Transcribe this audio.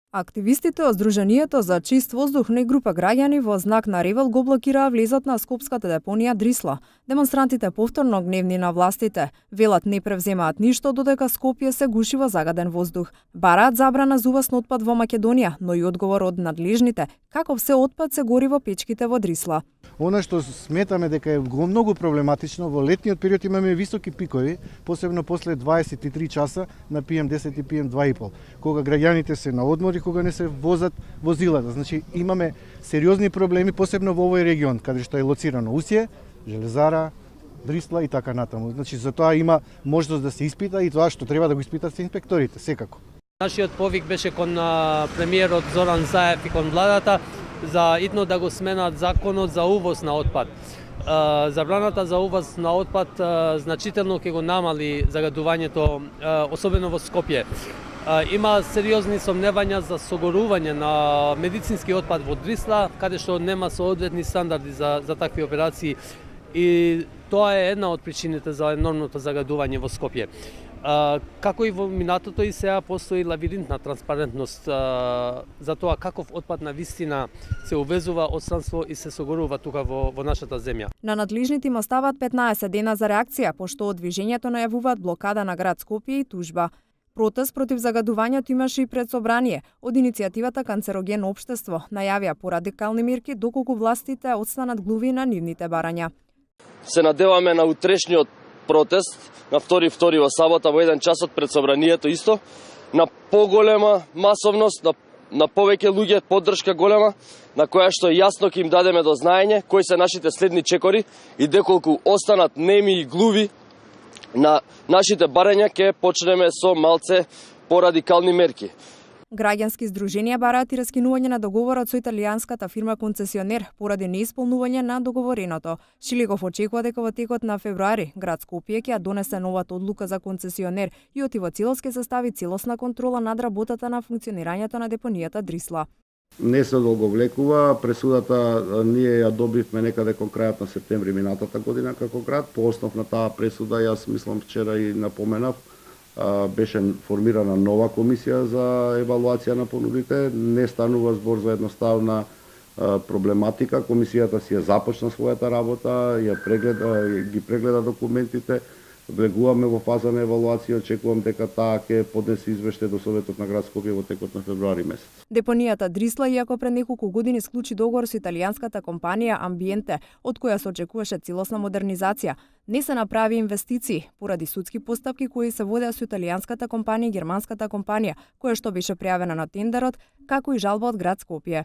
Активистите од Сдруженијето за чист воздух и група граѓани во знак на револ го блокираа влезот на скопската депонија Дрисла. Демонстрантите повторно гневни на властите, велат не превземаат ништо додека Скопје се гуши во загаден воздух. Бараат забрана за увоз на отпад во Македонија, но и одговор од надлежните како все отпад се гори во печките во Дрисла. Она што сметаме дека е многу проблематично, во летниот период имаме високи пикови, посебно после 23 часа на PM10 и PM2,5, кога граѓаните се на одмор и кога не се возат возилата. Значи имаме сериозни проблеми, посебно во овој регион, каде што е лоцирано Усје, Железара, Дрисла и така натаму. Значи за тоа има можност да се испита и тоа што треба да го испитат се инспекторите, секако. Нашиот повик беше кон премиерот Зоран Заев и кон владата за итно да го сменат законот за увоз на отпад. Забраната за увоз на отпад значително ќе го намали загадувањето, особено во Скопје. Има сериозни сомневања за согорување на медицински отпад во Дрисла, каде што нема соодветни стандарди за такви операции и тоа е една од причините за енормното загадување во Скопје. Како и во минатото и сега постои лавиринтна транспарентност за тоа каков отпад на вистина се увезува од странство и се согорува тука во нашата земја. На надлежните им остават 15 дена за реакција, пошто од движењето најавуваат блокада на град Скопје и тужба. Протест против загадувањето имаше и пред собрание од иницијативата Канцерогенно општество, најавија порадикални мерки доколку властите отстанат глуви на нивните барања. Се надеваме на утрешниот протест на 2 во сабота во 1 часот пред собранието исто, на поголема масовност, на повеќе луѓе, поддршка голема, на која што јасно ќе им дадеме до знаење кои се нашите следни чекори и доколку останат неми и глуви на нашите барања, ќе почнеме со малце порадикални мерки. Граѓански здруженија бараат и раскинување на договорот со италијанската фирма концесионер поради неисполнување на договореното. Шиликов очекува дека во текот на февруари град Скопје ќе ја донесе новата одлука за концесионер и Отиво Целос ќе состави целосна контрола над работата на функционирањето на депонијата Дрисла. Не се одолговлекува, пресудата ние ја добивме некаде кон крајот на септември минатата година како град. По основ на таа пресуда, јас мислам вчера и напоменав, беше формирана нова комисија за евалуација на понудите. Не станува збор за едноставна проблематика. Комисијата си ја започна својата работа, ги прегледа документите. Влегуваме во фаза на евалуација, очекувам дека таа ќе поднесе извештај до Советот на град Скопје во текот на февруари месец. Депонијата Дрисла, иако пред неколку години склучи договор со италијанската компанија Амбиенте, од која се очекуваше целосна модернизација, не се направи инвестиции поради судски постапки кои се водеа со италијанската компанија и германската компанија, која што беше пријавена на тендерот, како и жалба од град Скопје.